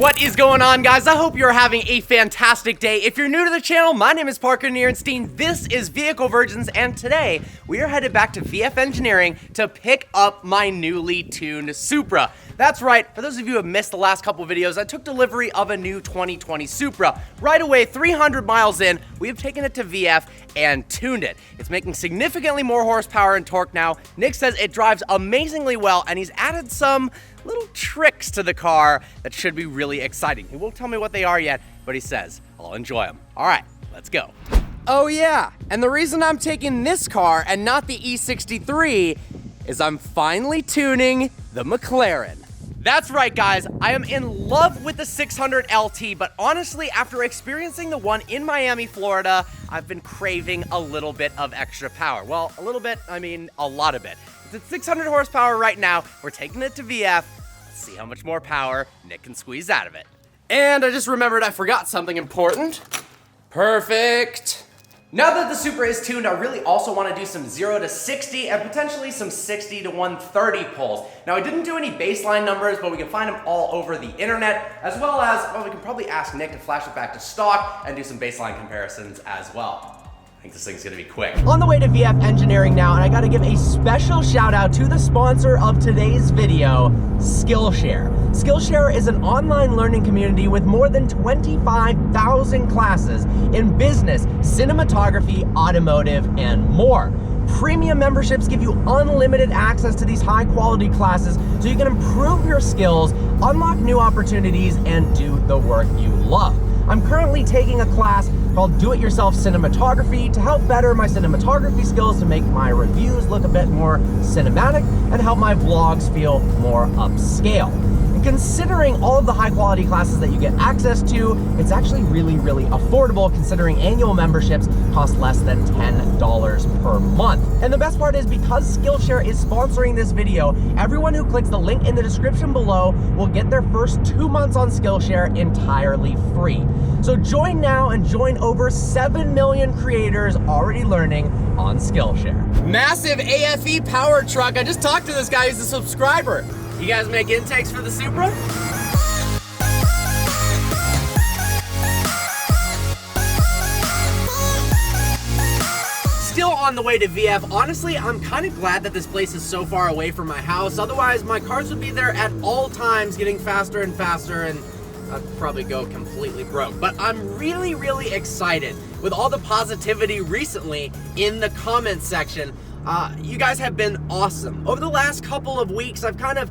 What is going on, guys? I hope you're having a fantastic day. If you're new to the channel, my name is Parker Nierenstein. This is Vehicle Virgins, and today we are headed back to VF Engineering to pick up my newly tuned Supra. That's right, for those of you who have missed the last couple videos, I took delivery of a new 2020 Supra. Right away, 300 miles in, we have taken it to VF and tuned it. It's making significantly more horsepower and torque now. Nick says it drives amazingly well, and he's added some little tricks to the car that should be really exciting. He won't tell me what they are yet, but he says I'll enjoy them. All right, let's go. Oh yeah, and the reason I'm taking this car and not the E63 is I'm finally tuning the McLaren. That's right, guys, I am in love with the 600 LT, but honestly, after experiencing the one in Miami, Florida, I've been craving a little bit of extra power. Well, a little bit, I mean a lot of it. It's at 600 horsepower right now. We're taking it to VF. Let's see how much more power Nick can squeeze out of it. And I just remembered I forgot something important. Perfect. Now that the Supra is tuned, I really also want to do some 0 to 60 and potentially some 60 to 130 pulls. Now, I didn't do any baseline numbers, but we can find them all over the internet, as well as, well, we can probably ask Nick to flash it back to stock and do some baseline comparisons as well. I think this thing's gonna be quick. On the way to VF Engineering now, and I gotta give a special shout out to the sponsor of today's video, Skillshare. Skillshare is an online learning community with more than 25,000 classes in business, cinematography, automotive, and more. Premium memberships give you unlimited access to these high quality classes so you can improve your skills, unlock new opportunities, and do the work you love. I'm currently taking a class called Do-It-Yourself Cinematography to help better my cinematography skills, to make my reviews look a bit more cinematic and help my vlogs feel more upscale. And considering all of the high quality classes that you get access to, it's actually really affordable, considering annual memberships cost less than $10 per month. And the best part is, because Skillshare is sponsoring this video, everyone who clicks the link in the description below will get their first 2 months on Skillshare entirely free. So join now and join over 7 million creators already learning on Skillshare. Massive AFE power truck. I just talked to this guy who's a subscriber. You guys make intakes for the Supra? Still on the way to VF. Honestly, I'm kind of glad that this place is so far away from my house. Otherwise, my cars would be there at all times, getting faster and faster, and I'd probably go completely broke. But I'm really excited with all the positivity recently in the comments section. You guys have been awesome. Over the last couple of weeks, I've kind of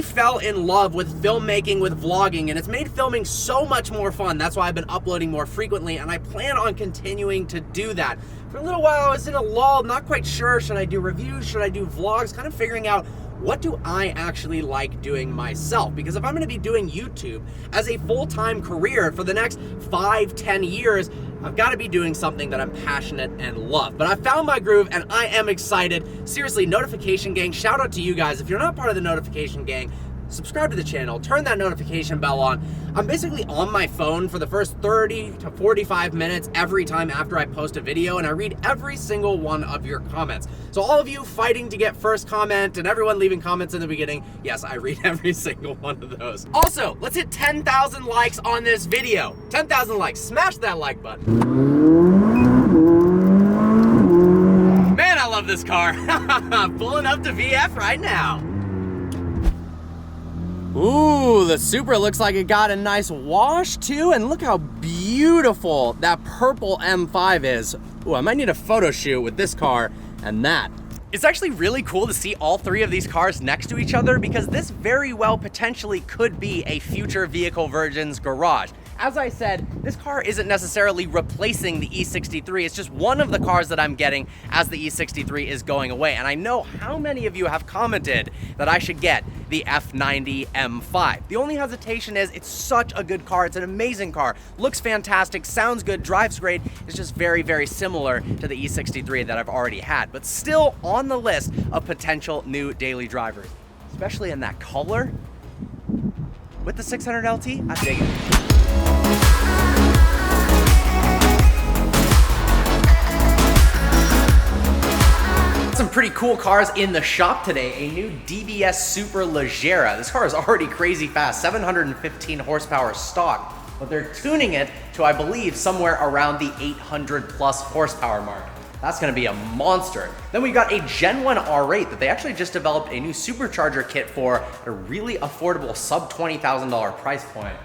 fell in love with filmmaking, with vlogging, and it's made filming so much more fun. That's why I've been uploading more frequently, and I plan on continuing to do that. For a little while, I was in a lull, not quite sure, should I do reviews, should I do vlogs, kind of figuring out what do I actually like doing myself? Because if I'm gonna be doing YouTube as a full-time career for the next 5-10 years, I've gotta be doing something that I'm passionate and love. But I found my groove and I am excited. Seriously, notification gang, shout out to you guys. If you're not part of the notification gang, subscribe to the channel, turn that notification bell on. I'm basically on my phone for the first 30 to 45 minutes every time after I post a video, and I read every single one of your comments. So all of you fighting to get first comment and everyone leaving comments in the beginning, yes, I read every single one of those. Also, let's hit 10,000 likes on this video. 10,000 likes, smash that like button. Man, I love this car. Pulling up to VF right now. Ooh, the Supra looks like it got a nice wash too, and look how beautiful that purple M5 is. Ooh, I might need a photo shoot with this car and that. It's actually really cool to see all three of these cars next to each other, because this very well potentially could be a future Vehicle Virgins garage. As I said, this car isn't necessarily replacing the E63, it's just one of the cars that I'm getting as the E63 is going away. And I know how many of you have commented that I should get the F90 M5. The only hesitation is it's such a good car, it's an amazing car, looks fantastic, sounds good, drives great, it's just very similar to the E63 that I've already had, but still on the list of potential new daily drivers, especially in that color. With the 600 LT, I dig it. some pretty cool cars in the shop today. A new DBS Supra Leggera. This car is already crazy fast, 715 horsepower stock, but they're tuning it to, I believe, somewhere around the 800 plus horsepower mark. That's gonna be a monster. Then we got a Gen 1 R8 that they actually just developed a new supercharger kit for at a really affordable sub $20,000 price point.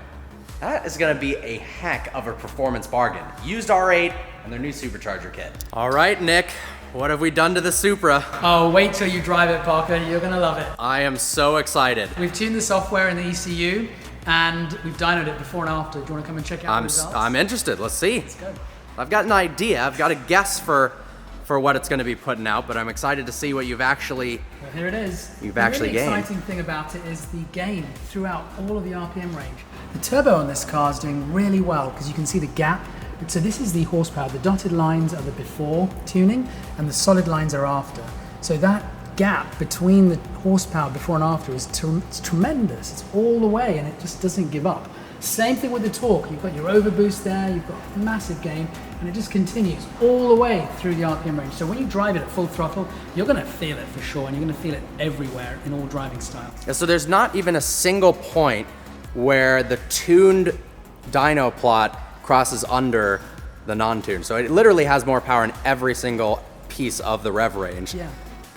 That is gonna be a heck of a performance bargain. Used R8 and their new supercharger kit. All right, Nick, what have we done to the Supra? Oh, wait till you drive it, Parker. You're gonna love it. I am so excited. We've tuned the software in the ECU and we've dynoed it before and after. Do you wanna come and check out the results? I'm interested, let's see. Let's go. I've got an idea, I've got a guess for what it's gonna be putting out, but I'm excited to see what you've actually Well, here it is. actually gained. The really exciting thing about it is the gain throughout all of the RPM range. The turbo on this car is doing really well because you can see the gap. So this is the horsepower. The dotted lines are the before tuning and the solid lines are after. So that gap between the horsepower before and after is it's tremendous. It's all the way and it just doesn't give up. Same thing with the torque. You've got your overboost there, you've got massive gain, and it just continues all the way through the RPM range. So when you drive it at full throttle, you're gonna feel it for sure, and you're gonna feel it everywhere in all driving styles. Yeah, so there's not even a single point where the tuned dyno plot crosses under the non-tuned. So it literally has more power in every single piece of the rev range. Yeah.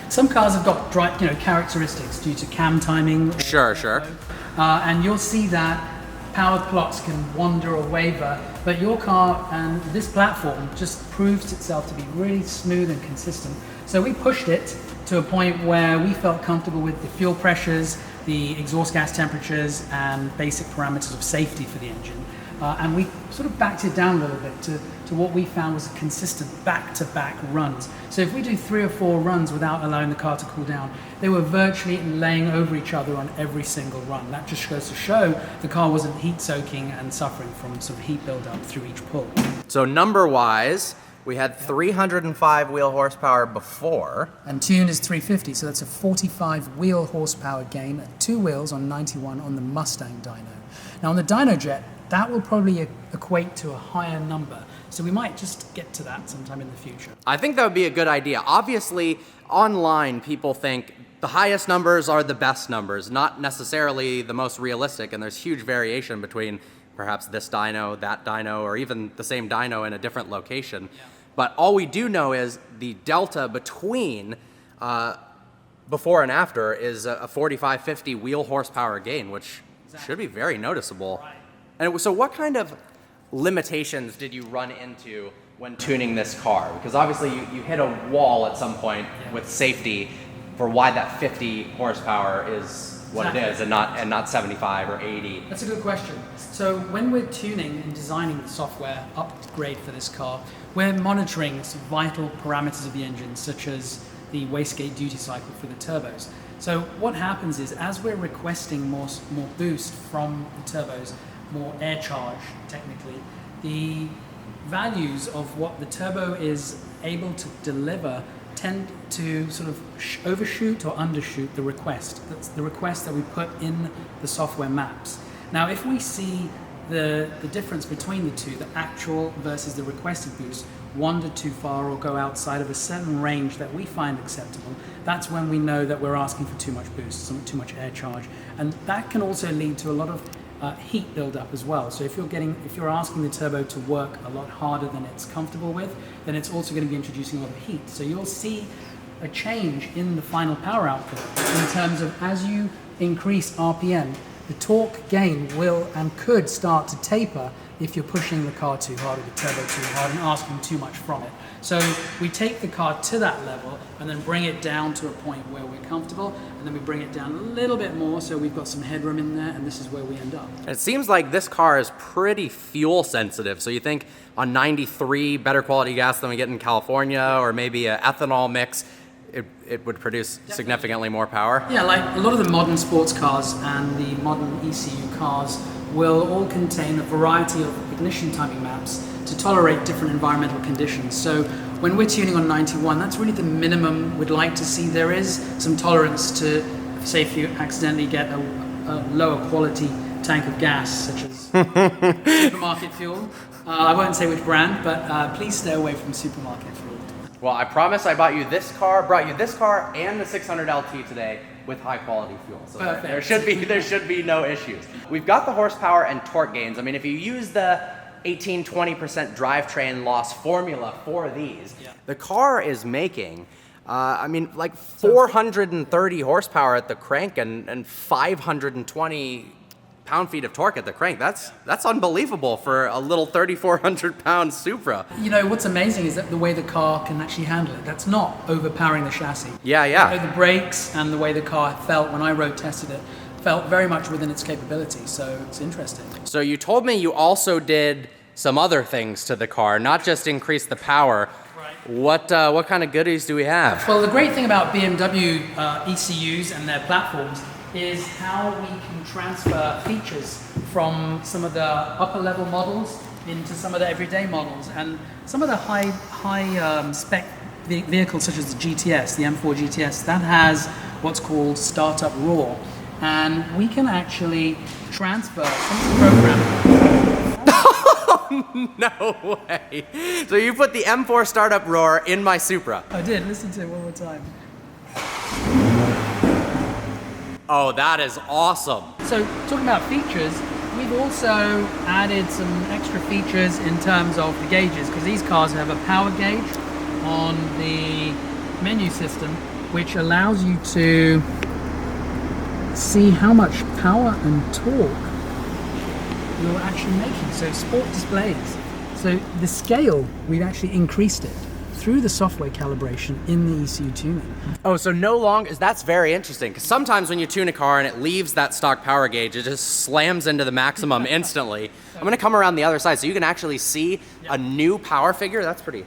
Some cars have got characteristics due to cam timing. Sure. And you'll see that power plots can wander or waver, but your car and this platform just proves itself to be really smooth and consistent. So we pushed it to a point where we felt comfortable with the fuel pressures, the exhaust gas temperatures, and basic parameters of safety for the engine. And we sort of backed it down a little bit to what we found was consistent back-to-back runs. So if we do 3 or 4 runs without allowing the car to cool down, they were virtually laying over each other on every single run. That just goes to show the car wasn't heat soaking and suffering from sort of heat buildup through each pull. So number-wise, we had 305 wheel horsepower before. And tune is 350, so that's a 45 wheel horsepower gain at 2 wheels on 91 on the Mustang dyno. Now on the dyno jet, that will probably equate to a higher number. So we might just get to that sometime in the future. I think that would be a good idea. Obviously, online, people think the highest numbers are the best numbers, not necessarily the most realistic, and there's huge variation between perhaps this dyno, that dyno, or even the same dyno in a different location. Yeah. But all we do know is the delta between before and after is a 45, 50 wheel horsepower gain, which should be very noticeable. Right. And so what kind of limitations did you run into when tuning this car? Because obviously you hit a wall at some point with safety for why that 50 horsepower is what it is and not 75 or 80. That's a good question. So when we're tuning and designing the software upgrade for this car, we're monitoring some vital parameters of the engine, such as the wastegate duty cycle for the turbos. So what happens is, as we're requesting more boost from the turbos, more air charge technically, the values of what the turbo is able to deliver tend to sort of overshoot or undershoot the request. That's the request that we put in the software maps. Now if we see the difference between the two, the actual versus the requested boost, wander too far or go outside of a certain range that we find acceptable, that's when we know that we're asking for too much boost, too much air charge. And that can also lead to a lot of heat buildup as well. So if you're asking the turbo to work a lot harder than it's comfortable with, then it's also going to be introducing a lot of heat. So you'll see a change in the final power output in terms of, as you increase RPM, the torque gain will and could start to taper if you're pushing the car too hard or the turbo too hard and asking too much from it. So we take the car to that level and then bring it down to a point where we're comfortable, and then we bring it down a little bit more so we've got some headroom in there, and this is where we end up. It seems like this car is pretty fuel sensitive. So you think on 93, better quality gas than we get in California, or maybe an ethanol mix, it would produce significantly more power? Yeah, like a lot of the modern sports cars and the modern ECU cars will all contain a variety of ignition timing maps to tolerate different environmental conditions. So when we're tuning on 91, that's really the minimum we'd like to see. There is some tolerance to, say, if you accidentally get a lower quality tank of gas, such as supermarket fuel. I won't say which brand, but please stay away from supermarket fuel. Well, I promise I brought you this car and the 600 LT today with high quality fuel. So there should be no issues. We've got the horsepower and torque gains. I mean, if you use the 18-20% drivetrain loss formula for these, the car is making like 430 horsepower at the crank and 520 pound-feet of torque at the crank. That's unbelievable for a little 3,400-pound Supra. You know, what's amazing is that the way the car can actually handle it. That's not overpowering the chassis. Yeah. You know, the brakes and the way the car felt when I road tested it felt very much within its capability, so it's interesting. So you told me you also did some other things to the car, not just increase the power. What kind of goodies do we have? Well, the great thing about BMW ECUs and their platforms is how we can transfer features from some of the upper level models into some of the everyday models, and some of the high spec vehicles such as the GTS, the M4 GTS, that has what's called startup raw, and we can actually transfer some of the programming. No way. So you put the M4 startup roar in my Supra. I did. Listen to it one more time. Oh, that is awesome. So talking about features, we've also added some extra features in terms of the gauges, because these cars have a power gauge on the menu system, which allows you to see how much power and torque you're actually making. So sport displays. So the scale, we've actually increased it through the software calibration in the ECU tuning. Oh, so no longer, that's very interesting, because sometimes when you tune a car and it leaves that stock power gauge, it just slams into the maximum instantly. I'm gonna come around the other side so you can actually see a new power figure. That's pretty.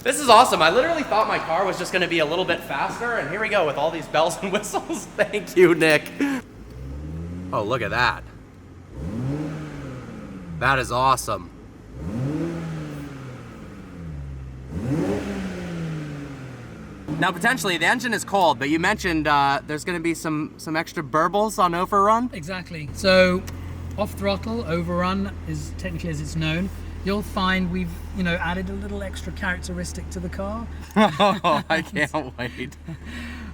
This is awesome. I literally thought my car was just gonna be a little bit faster, and here we go with all these bells and whistles. Thank you, Nick. Oh, look at that. That is awesome. Now, potentially, the engine is cold, but you mentioned there's going to be some extra burbles on overrun? Exactly. So, off throttle, overrun is technically as it's known. You'll find we've, added a little extra characteristic to the car. Oh, I can't wait.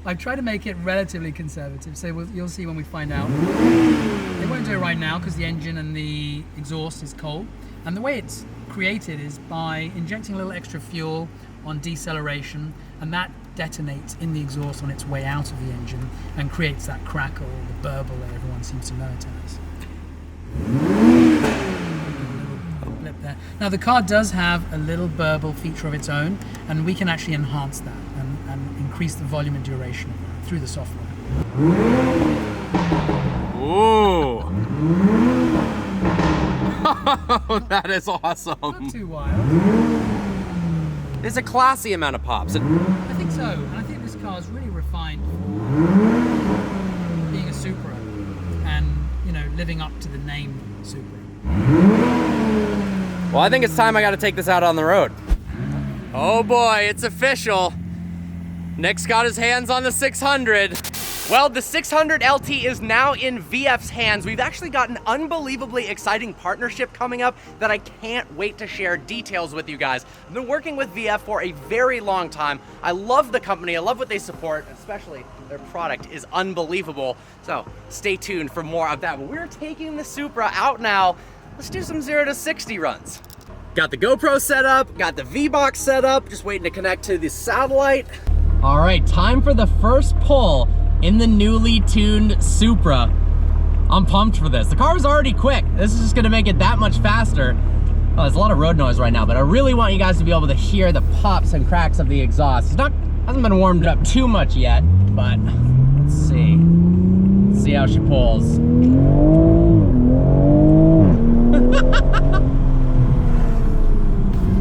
I've tried to make it relatively conservative, so you'll see when we find out. They won't do it right now because the engine and the exhaust is cold. And the way it's created is by injecting a little extra fuel on deceleration, and that detonates in the exhaust on its way out of the engine and creates that crackle, the burble that everyone seems to know it as. Little blip there. Now the car does have a little burble feature of its own, and we can actually enhance that and increase the volume and duration of that through the software. Ooh. That is awesome. Not too wild. It's a classy amount of pops. I think so, and I think this car is really refined for being a Supra and, living up to the name Supra. Well, I think it's time I got to take this out on the road. Oh boy, it's official. Nick's got his hands on the 600. Well, the 600 LT is now in VF's hands. We've actually got an unbelievably exciting partnership coming up that I can't wait to share details with you guys. I've been working with VF for a very long time. I love the company, I love what they support, especially their product is unbelievable. So stay tuned for more of that. But we're taking the Supra out now. Let's do some 0 to 60 runs. Got the GoPro set up, got the V-Box set up, just waiting to connect to the satellite. All right, time for the first pull in the newly tuned Supra. I'm pumped for this. The car was already quick. This is just gonna make it that much faster. Oh, there's a lot of road noise right now, but I really want you guys to be able to hear the pops and cracks of the exhaust. Hasn't been warmed up too much yet, but let's see. Let's see how she pulls.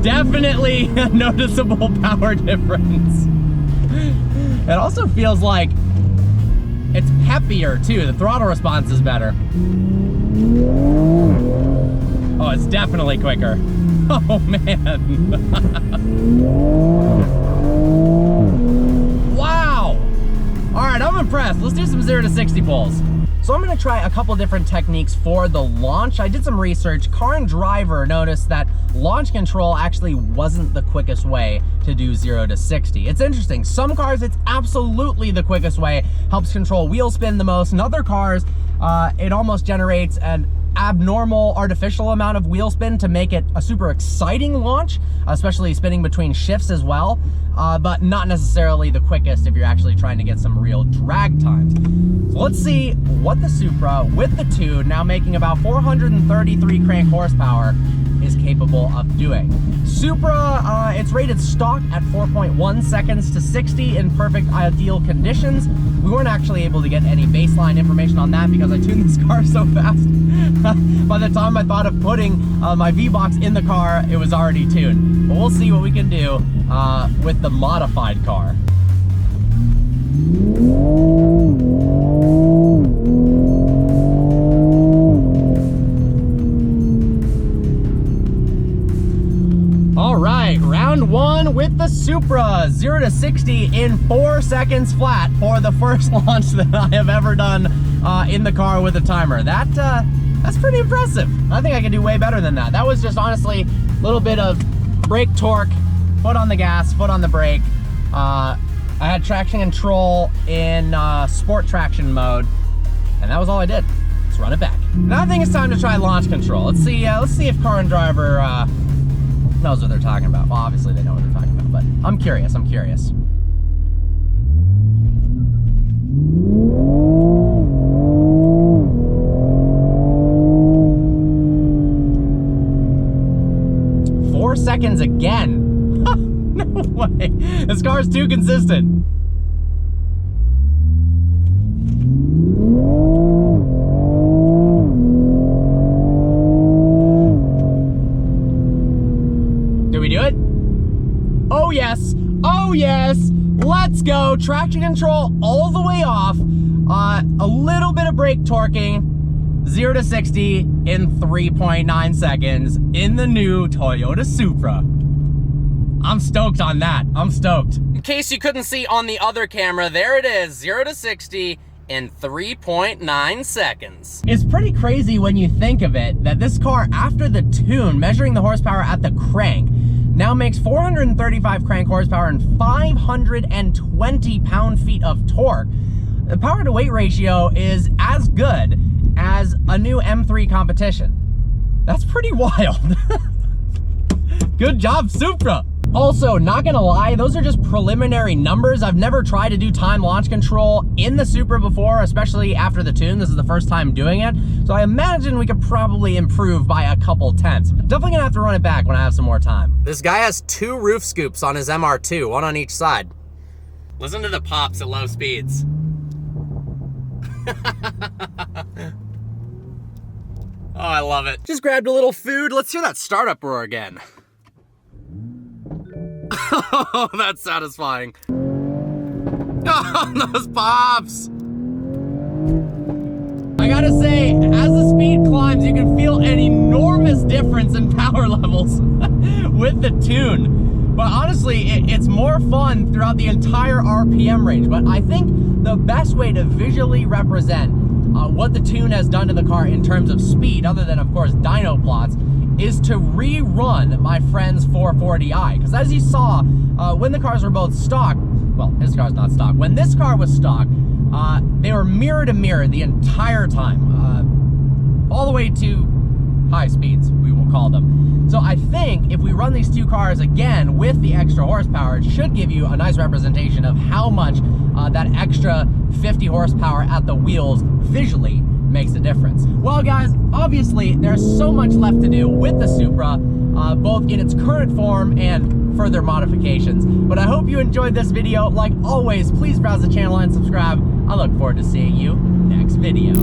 Definitely a noticeable power difference. It also feels like it's peppier too. The throttle response is better. Oh, it's definitely quicker. Oh man. Wow. All right, I'm impressed. Let's do some 0 to 60 pulls. So I'm gonna try a couple different techniques for the launch. I did some research. Car and Driver noticed that launch control actually wasn't the quickest way to do 0 to 60. It's interesting. Some cars, it's absolutely the quickest way, helps control wheel spin the most. In other cars, it almost generates an abnormal artificial amount of wheel spin to make it a super exciting launch, especially spinning between shifts as well, but not necessarily the quickest if you're actually trying to get some real drag times. So let's see what the Supra with the tune, now making about 433 crank horsepower, is capable of doing. Supra, it's rated stock at 4.1 seconds to 60 in perfect ideal conditions. We weren't actually able to get any baseline information on that because I tuned this car so fast. By the time I thought of putting my V-Box in the car, it was already tuned. But we'll see what we can do with the modified car. All right, round one with the Supra, 0 to 60 in 4 seconds flat for the first launch that I have ever done in the car with a timer. That's pretty impressive. I think I can do way better than that. That was just honestly a little bit of brake torque, foot on the gas, foot on the brake. I had traction control in sport traction mode, and that was all I did. Let's run it back. Now I think it's time to try launch control. Let's see if Car and Driver knows what they're talking about. Well, obviously they know what they're talking about, but I'm curious. 4 seconds again. No way. This car's too consistent. Did we do it? Oh yes. Oh yes. Let's go. Traction control all the way off. A little bit of brake torquing. 0 to 60 in 3.9 seconds in the new Toyota Supra. I'm stoked on that. I'm stoked. In case you couldn't see on the other camera, there it is, 0 to 60 in 3.9 seconds. It's pretty crazy when you think of it, that this car, after the tune, measuring the horsepower at the crank, now makes 435 crank horsepower and 520 pound-feet of torque. The power to weight ratio is as good as a new M3 competition. That's pretty wild. Good job, Supra. Also, not gonna lie, those are just preliminary numbers. I've never tried to do time launch control in the Supra before, especially after the tune. This is the first time doing it. So I imagine we could probably improve by a couple tenths. Definitely gonna have to run it back when I have some more time. This guy has 2 roof scoops on his MR2, one on each side. Listen to the pops at low speeds. Oh, I love it. Just grabbed a little food. Let's hear that startup roar again. Oh, that's satisfying. Oh, those pops. I gotta say, as the speed climbs, you can feel an enormous difference in power levels with the tune. But honestly, it's more fun throughout the entire RPM range. But I think the best way to visually represent what the tune has done to the car in terms of speed, other than of course dyno plots, is to rerun my friend's 440i. Because as you saw, when the cars were both stock, well, his car's not stock, when this car was stock, they were mirror to mirror the entire time, all the way to high speeds, we will call them. So I think if we run these two cars again with the extra horsepower, it should give you a nice representation of how much that extra 50 horsepower at the wheels visually makes a difference. Well guys, obviously there's so much left to do with the Supra, both in its current form and further modifications. But I hope you enjoyed this video. Like always, please browse the channel and subscribe. I look forward to seeing you next video.